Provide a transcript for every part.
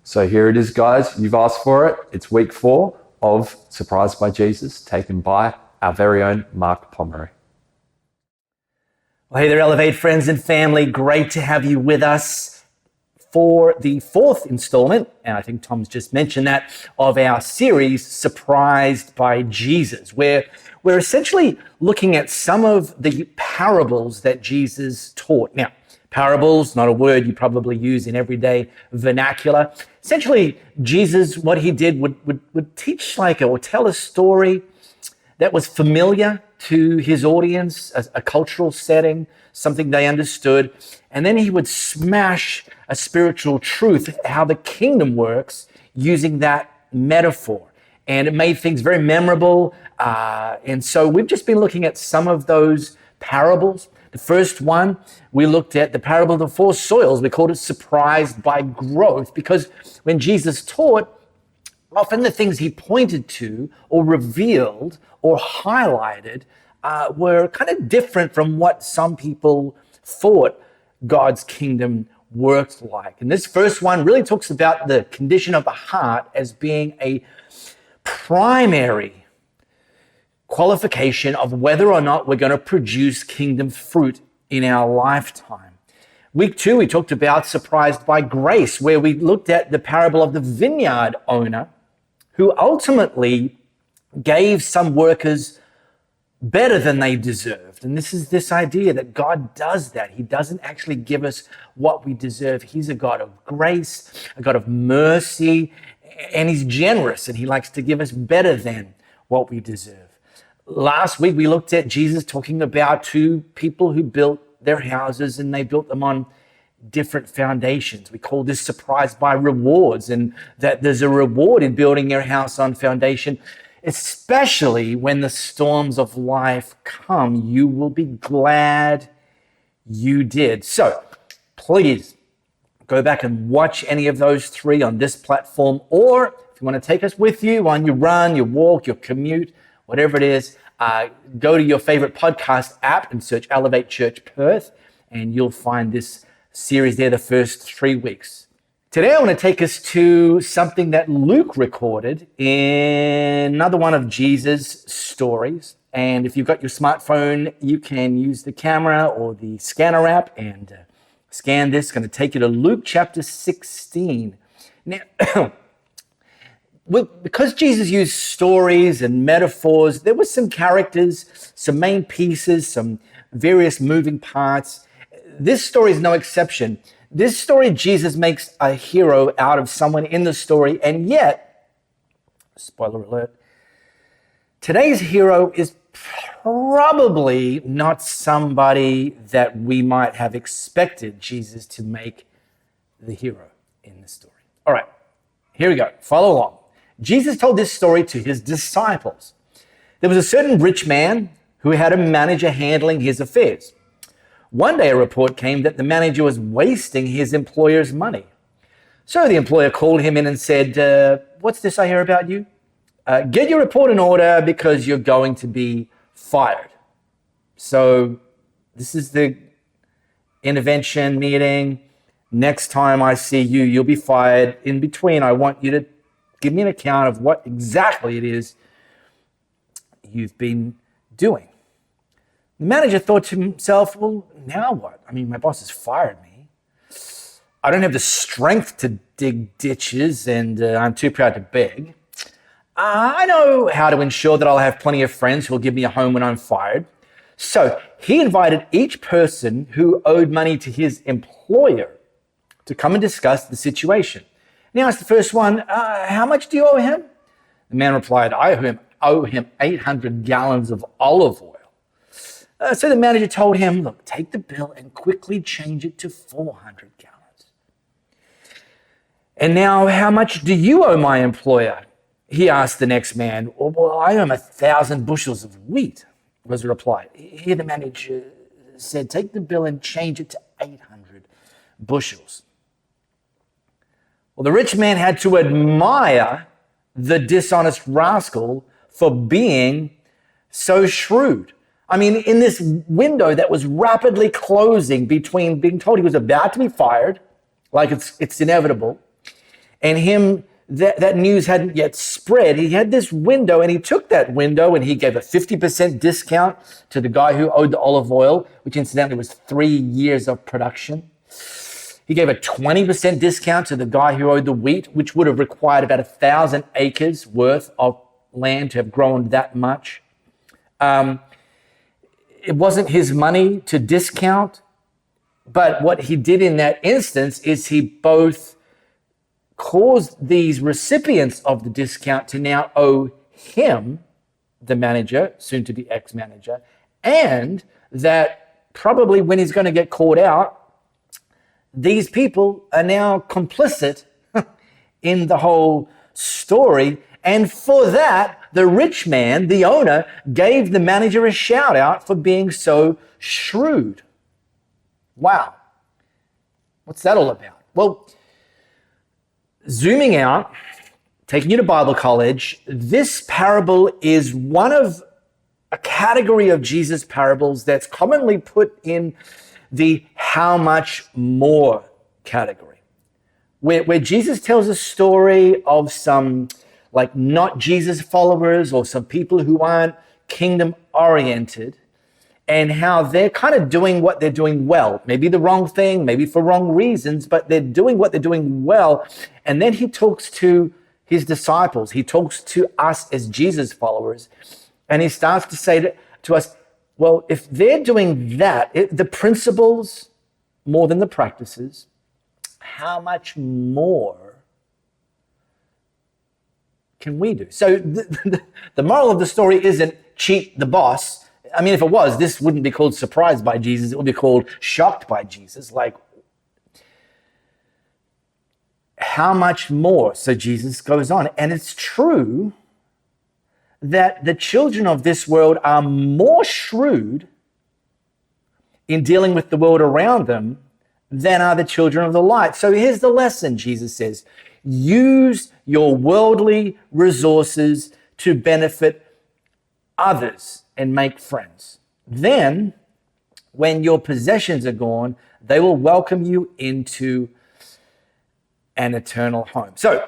So here it is, guys. You've asked for it. It's week 4 of Surprised by Jesus, taken by our very own Mark Pomeroy. Well, hey there, Elevate friends and family. Great to have you with us for the 4th installment, and I think Tom's just mentioned that, of our series, Surprised by Jesus, where we're essentially looking at some of the parables that Jesus taught. Now, parables, not a word you probably use in everyday vernacular. Essentially, Jesus, what he did would teach or tell a story that was familiar to his audience, a cultural setting, something they understood. And then he would smash a spiritual truth, how the kingdom works, using that metaphor. And it made things very memorable. And so we've just been looking at some of those parables. The first one, we looked at the parable of the 4 soils. We called it Surprised by Growth, because when Jesus taught, often the things he pointed to or revealed or highlighted were kind of different from what some people thought God's kingdom worked like. And this first one really talks about the condition of the heart as being a primary qualification of whether or not we're going to produce kingdom fruit in our lifetime. Week 2, we talked about Surprised by Grace, where we looked at the parable of the vineyard owner who ultimately gave some workers better than they deserved. And this is this idea that God does that. He doesn't actually give us what we deserve. He's a God of grace, a God of mercy, and he's generous, and he likes to give us better than what we deserve. Last week, we looked at Jesus talking about 2 people who built their houses, and they built them on different foundations. We call this Surprised by Rewards, and that there's a reward in building your house on foundation, especially when the storms of life come. You will be glad you did. So please go back and watch any of those 3 on this platform, or if you want to take us with you on your run, your walk, your commute, whatever it is, go to your favorite podcast app and search Elevate Church Perth, and you'll find this series there the first 3 weeks. Today, I want to take us to something that Luke recorded in another one of Jesus' stories. And if you've got your smartphone, you can use the camera or the scanner app and scan this. It's going to take you to Luke chapter 16. Now, because Jesus used stories and metaphors, there were some characters, some main pieces, some various moving parts. This story is no exception. This story, Jesus makes a hero out of someone in the story, and yet, spoiler alert, today's hero is probably not somebody that we might have expected Jesus to make the hero in this story. All right, here we go. Follow along. Jesus told this story to his disciples. There was a certain rich man who had a manager handling his affairs. One day a report came that the manager was wasting his employer's money. So the employer called him in and said, what's this I hear about you? Get your report in order because you're going to be fired. So this is the intervention meeting. Next time I see you, you'll be fired. In between, I want you to give me an account of what exactly it is you've been doing. The manager thought to himself, well, now what? I mean, my boss has fired me. I don't have the strength to dig ditches, and I'm too proud to beg. I know how to ensure that I'll have plenty of friends who will give me a home when I'm fired. So he invited each person who owed money to his employer to come and discuss the situation. And he asked the first one, how much do you owe him? The man replied, I owe him 800 gallons of olive oil. So the manager told him, look, take the bill and quickly change it to 400 gallons. And now, how much do you owe my employer? He asked the next man. Well, I owe him 1,000 bushels of wheat, was the reply. Here the manager said, take the bill and change it to 800 bushels. Well, the rich man had to admire the dishonest rascal for being so shrewd. I mean, in this window that was rapidly closing between being told he was about to be fired, like it's inevitable, and him, that news hadn't yet spread. He had this window, and he took that window and he gave a 50% discount to the guy who owed the olive oil, which incidentally was 3 years of production. He gave a 20% discount to the guy who owed the wheat, which would have required about 1,000 acres worth of land to have grown that much. It wasn't his money to discount, but what he did in that instance is he both caused these recipients of the discount to now owe him, the manager, soon to be ex-manager, and that probably when he's going to get caught out, these people are now complicit in the whole story. And for that, the rich man, the owner, gave the manager a shout out for being so shrewd. Wow. What's that all about? Well, zooming out, taking you to Bible college, this parable is one of a category of Jesus' parables that's commonly put in the how much more category, where Jesus tells a story of some like not Jesus followers or some people who aren't kingdom oriented, and how they're kind of doing what they're doing well, maybe the wrong thing, maybe for wrong reasons, but they're doing what they're doing well. And then he talks to his disciples, he talks to us as Jesus followers, and he starts to say to us, well, if they're doing that, the principles more than the practices, how much more can we do? So the moral of the story isn't cheat the boss. I mean, if it was, this wouldn't be called surprised by Jesus. It would be called shocked by Jesus. Like, how much more? So Jesus goes on. And it's true that the children of this world are more shrewd in dealing with the world around them than are the children of the light. So here's the lesson, Jesus says. Use your worldly resources to benefit others and make friends. Then, when your possessions are gone, they will welcome you into an eternal home. So,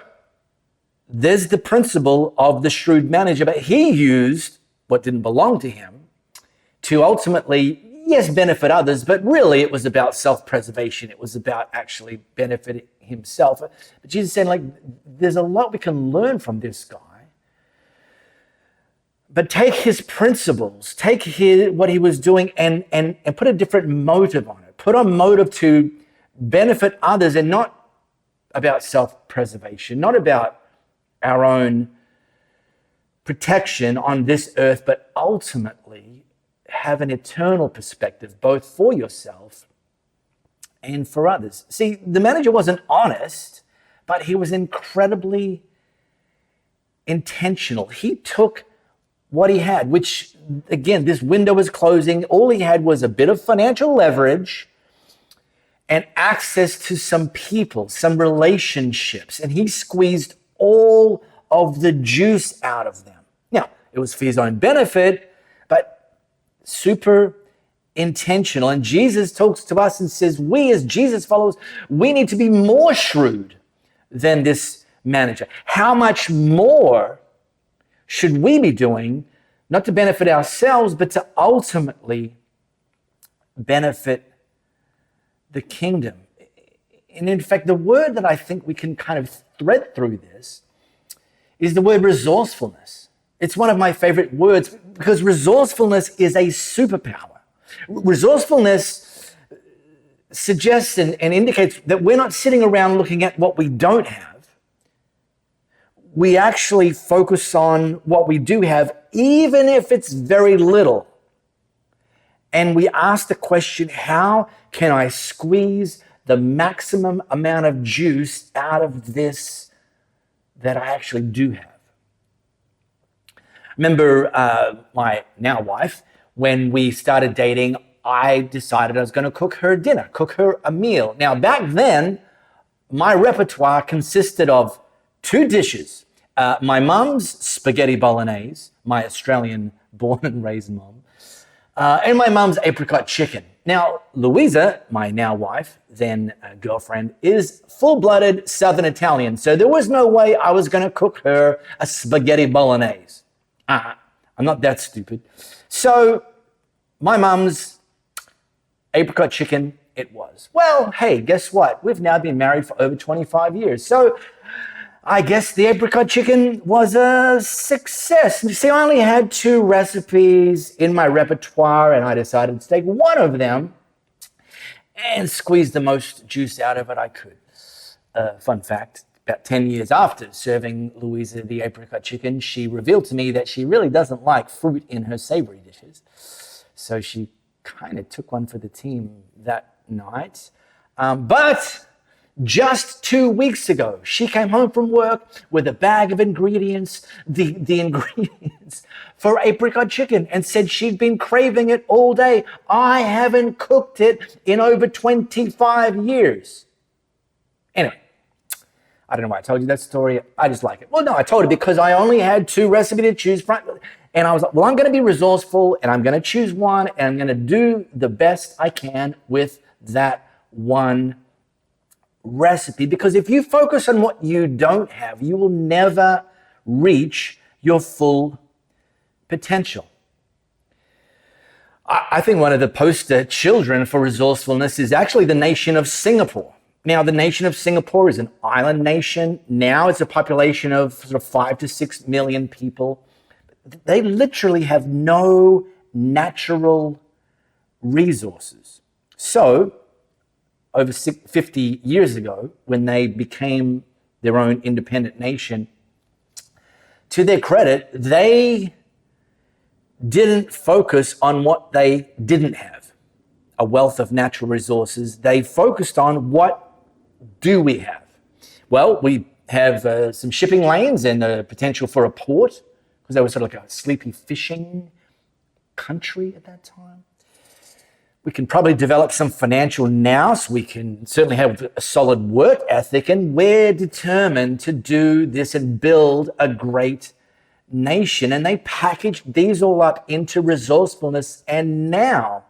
there's the principle of the shrewd manager, but he used what didn't belong to him to ultimately, yes, benefit others, but really it was about self-preservation. It was about actually benefiting himself. But Jesus said, like, there's a lot we can learn from this guy. But take his principles, take what he was doing and put a different motive on it. Put a motive to benefit others and not about self-preservation, not about our own protection on this earth, but ultimately have an eternal perspective, both for yourself and for others. See, the manager wasn't honest, but he was incredibly intentional. He took what he had, which, again, this window was closing. All he had was a bit of financial leverage and access to some people, some relationships, and he squeezed all of the juice out of them. Now, it was for his own benefit, but super intentional. And Jesus talks to us and says, we as Jesus followers, we need to be more shrewd than this manager. How much more should we be doing, not to benefit ourselves, but to ultimately benefit the kingdom? And in fact, the word that I think we can kind of thread through this is the word resourcefulness. It's one of my favorite words because resourcefulness is a superpower. Resourcefulness suggests and indicates that we're not sitting around looking at what we don't have. We actually focus on what we do have, even if it's very little. And we ask the question, how can I squeeze the maximum amount of juice out of this that I actually do have? Remember my now wife, when we started dating, I decided I was going to cook her dinner, cook her a meal. Now, back then, my repertoire consisted of 2 dishes. My mum's spaghetti bolognese, my Australian born and raised mum, and my mum's apricot chicken. Now, Louisa, my now wife, then girlfriend, is full-blooded Southern Italian. So there was no way I was going to cook her a spaghetti bolognese. I'm not that stupid. So my mum's apricot chicken, it was. Well, hey, guess what? We've now been married for over 25 years. So I guess the apricot chicken was a success. You see, I only had 2 recipes in my repertoire, and I decided to take one of them and squeeze the most juice out of it I could. Fun fact, about 10 years after serving Louisa the apricot chicken, she revealed to me that she really doesn't like fruit in her savory dishes. So she kind of took one for the team that night. But just 2 weeks ago, she came home from work with a bag of ingredients, the ingredients for apricot chicken, and said she'd been craving it all day. I haven't cooked it in over 25 years. Anyway, I don't know why I told you that story. I just like it. Well, no, I told it because I only had 2 recipes to choose from. And I was like, well, I'm going to be resourceful, and I'm going to choose one, and I'm going to do the best I can with that one recipe. Because if you focus on what you don't have, you will never reach your full potential. I think one of the poster children for resourcefulness is actually the nation of Singapore. Now, the nation of Singapore is an island nation. Now it's a population of sort of 5 to 6 million people. They literally have no natural resources. So, over 50 years ago, when they became their own independent nation, to their credit, they didn't focus on what they didn't have, a wealth of natural resources. They focused on what do we have. Well, we have some shipping lanes and the potential for a port, because they were sort of like a sleepy fishing country at that time. We can probably develop some financial nous. We can certainly have a solid work ethic, and we're determined to do this and build a great nation. And they packaged these all up into resourcefulness. And now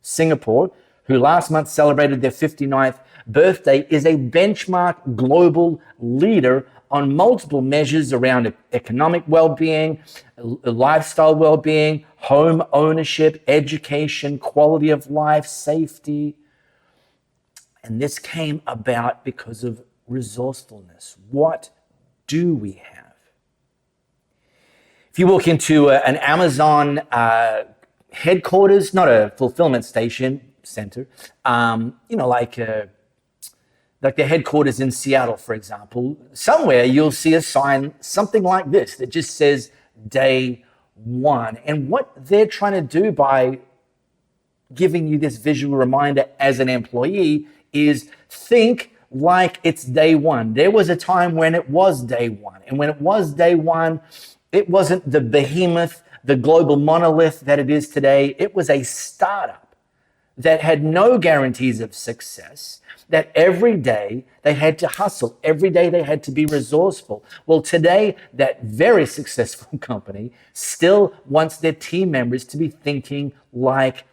Singapore, who last month celebrated their 59th birthday, is a benchmark global leader on multiple measures around economic well-being, lifestyle well-being, home ownership, education, quality of life, safety. And this came about because of resourcefulness. What do we have? If you walk into an Amazon headquarters, not a fulfillment center, like their headquarters in Seattle, for example, somewhere you'll see a sign, something like this, that just says day one. And what they're trying to do by giving you this visual reminder as an employee is think like it's day one. There was a time when it was day one. And when it was day one, it wasn't the behemoth, the global monolith that it is today. It was a startup that had no guarantees of success, that every day they had to hustle, every day they had to be resourceful. Well, today, that very successful company still wants their team members to be thinking like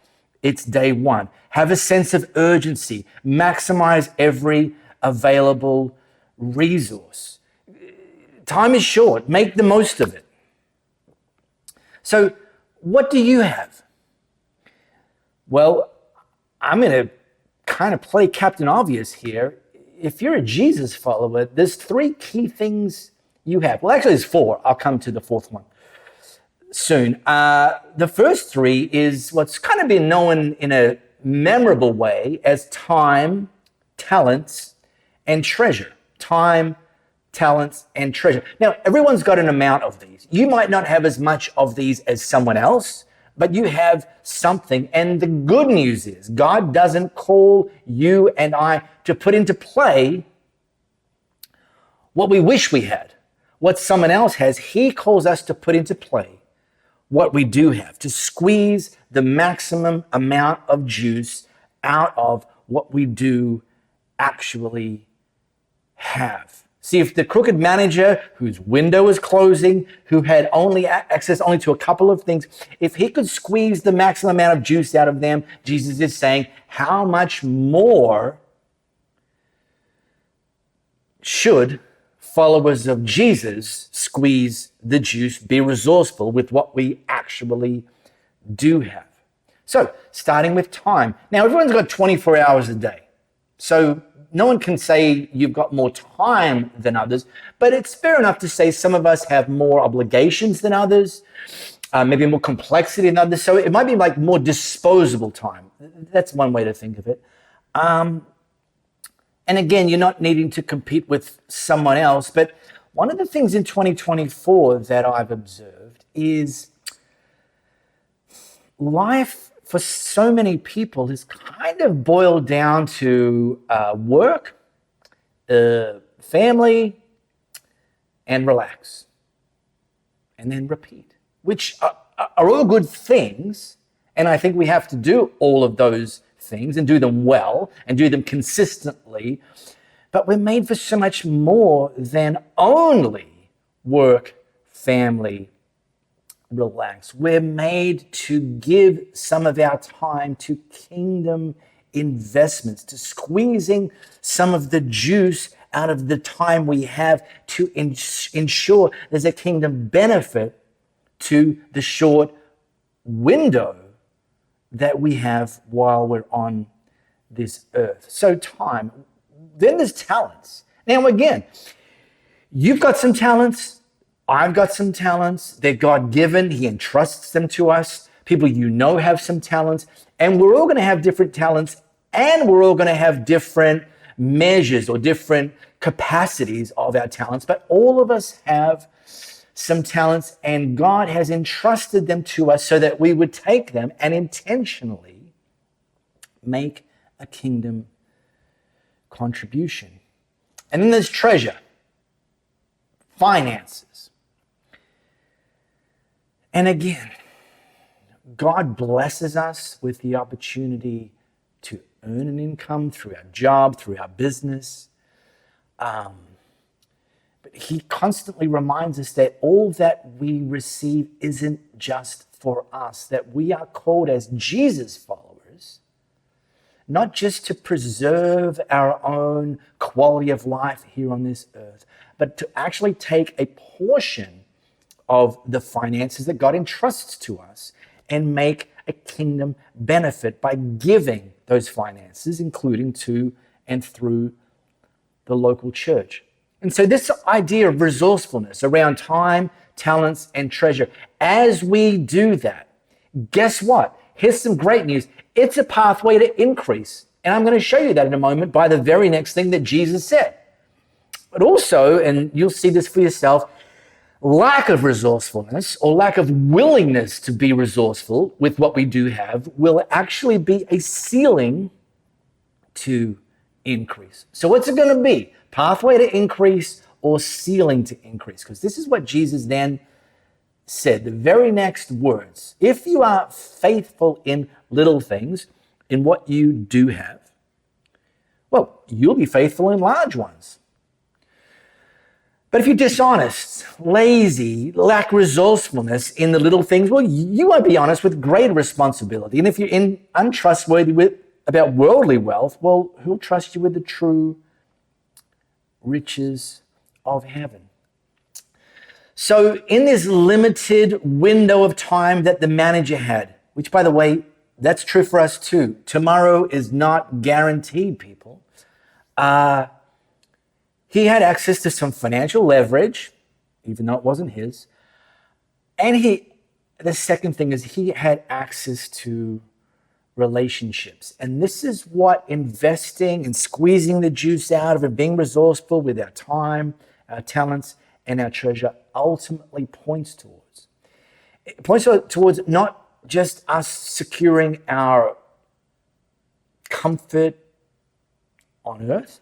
it's day one. Have a sense of urgency, maximize every available resource. Time is short, make the most of it. So, what do you have? Well, I'm going to kind of play Captain Obvious here. If you're a Jesus follower, there's 3 key things you have. Well, actually, there's 4. I'll come to the 4th one soon. The first 3 is what's kind of been known in a memorable way as time, talents, and treasure. Time, talents, and treasure. Now, everyone's got an amount of these. You might not have as much of these as someone else, but you have something. And the good news is God doesn't call you and I to put into play what we wish we had, what someone else has. He calls us to put into play what we do have, to squeeze the maximum amount of juice out of what we do actually have. See if the crooked manager whose window was closing, who had only access only to a couple of things, if he could squeeze the maximum amount of juice out of them, Jesus is saying, how much more should followers of Jesus squeeze the juice, be resourceful with what we actually do have? So, starting with time. Now, everyone's got 24 hours a day. So, no one can say you've got more time than others, but it's fair enough to say some of us have more obligations than others, maybe more complexity than others. So, it might be like more disposable time. That's one way to think of it. And again, you're not needing to compete with someone else, but one of the things in 2024 that I've observed is life for so many people has kind of boiled down to work, family, and relax, and then repeat, which are all good things. And I think we have to do all of those things and do them well and do them consistently. But we're made for so much more than only work, family, relax. We're made to give some of our time to kingdom investments, to squeezing some of the juice out of the time we have to ensure there's a kingdom benefit to the short window that we have while we're on this earth. So time. Then there's talents. Now again, you've got some talents. I've got some talents. They're God-given. He entrusts them to us. People you know have some talents. And we're all going to have different talents, and we're all going to have different measures or different capacities of our talents. But all of us have some talents, and God has entrusted them to us so that we would take them and intentionally make a kingdom contribution. And then there's treasure, finances. And again, God blesses us with the opportunity to earn an income through our job, through our business. But he constantly reminds us that all that we receive isn't just for us, that we are called as Jesus followers, not just to preserve our own quality of life here on this earth, but to actually take a portion of the finances that God entrusts to us and make a kingdom benefit by giving those finances, including to and through the local church. And so this idea of resourcefulness around time, talents, and treasure, as we do that, guess what? Here's some great news. It's a pathway to increase. And I'm going to show you that in a moment by the very next thing that Jesus said. But also, and you'll see this for yourself, lack of resourcefulness or lack of willingness to be resourceful with what we do have will actually be a ceiling to increase. So what's it going to be? Pathway to increase or ceiling to increase? Because this is what Jesus then said, the very next words. If you are faithful in little things, in what you do have, well, you'll be faithful in large ones. But if you're dishonest, lazy, lack resourcefulness in the little things, well, you won't be honest with greater responsibility. And if you're untrustworthy about worldly wealth, well, who'll trust you with the true riches of heaven? So in this limited window of time that the manager had, which, by the way, that's true for us too. Tomorrow is not guaranteed, people. He had access to some financial leverage, even though it wasn't his. And the second thing is he had access to relationships. And this is what investing and squeezing the juice out of it, being resourceful with our time, our talents, and our treasure ultimately points towards. It points towards not just us securing our comfort on earth,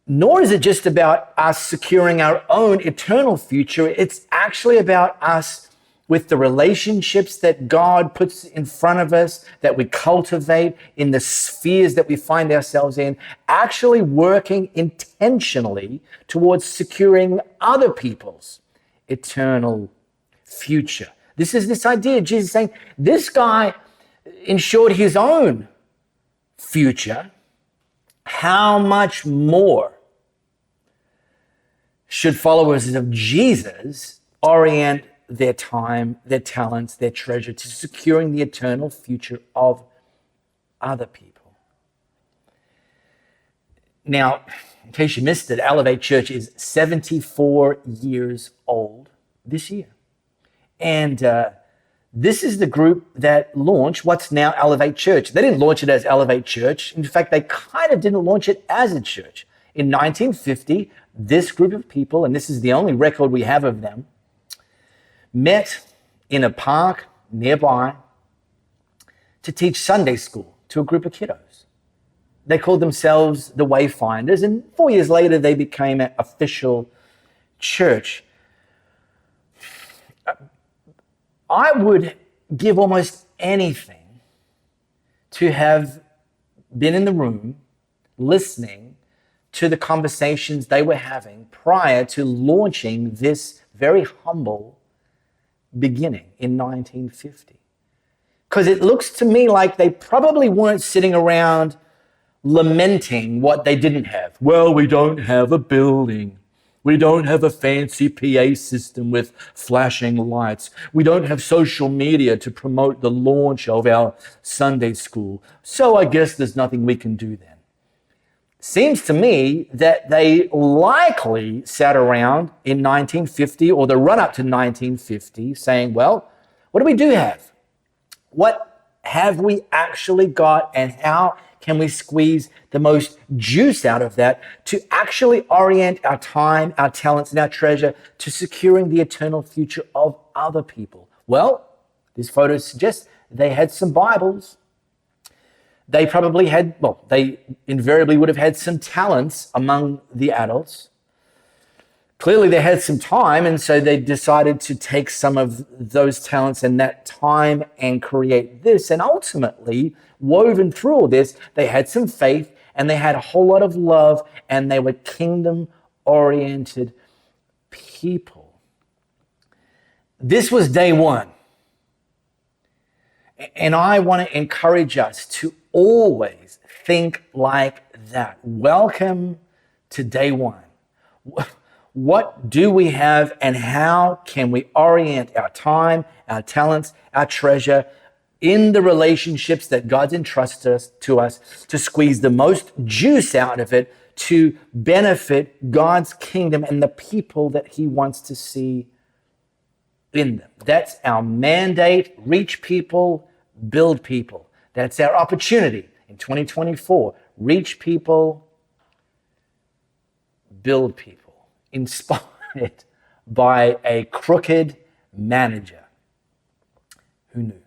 nor is it just about us securing our own eternal future. It's actually about us with the relationships that God puts in front of us, that we cultivate in the spheres that we find ourselves in, actually working intentionally towards securing other people's eternal future. This is this idea, Jesus saying, this guy ensured his own future. How much more should followers of Jesus orient their time, their talents, their treasure to securing the eternal future of other people? Now, in case you missed it, Elevate Church is 74 years old this year. And this is the group that launched what's now Elevate Church. They didn't launch it as Elevate Church. In fact, they kind of didn't launch it as a church. In 1950, this group of people, and this is the only record we have of them, met in a park nearby to teach Sunday school to a group of kiddos. They called themselves the Wayfinders, and 4 years later, they became an official church. I would give almost anything to have been in the room listening to the conversations they were having prior to launching this very humble beginning in 1950. Because it looks to me like they probably weren't sitting around lamenting what they didn't have. Well, we don't have a building. We don't have a fancy PA system with flashing lights. We don't have social media to promote the launch of our Sunday school. So I guess there's nothing we can do then. Seems to me that they likely sat around in 1950 or the run up to 1950 saying, well, what do we do have? What have we actually got, and how can we squeeze the most juice out of that to actually orient our time, our talents, and our treasure to securing the eternal future of other people? Well, this photo suggests they had some Bibles. They probably had, well, they invariably would have had some talents among the adults. Clearly they had some time, and so they decided to take some of those talents and that time and create this. And ultimately, woven through all this, they had some faith and they had a whole lot of love, and they were kingdom-oriented people. This was day one. And I want to encourage us to always think like that. Welcome to day one. What do we have, and how can we orient our time, our talents, our treasure in the relationships that God's entrusted to us to squeeze the most juice out of it to benefit God's kingdom and the people that He wants to see in them? That's our mandate. Reach people, build people. That's our opportunity in 2024. Reach people, build people. Inspired by a crooked manager. Who knew?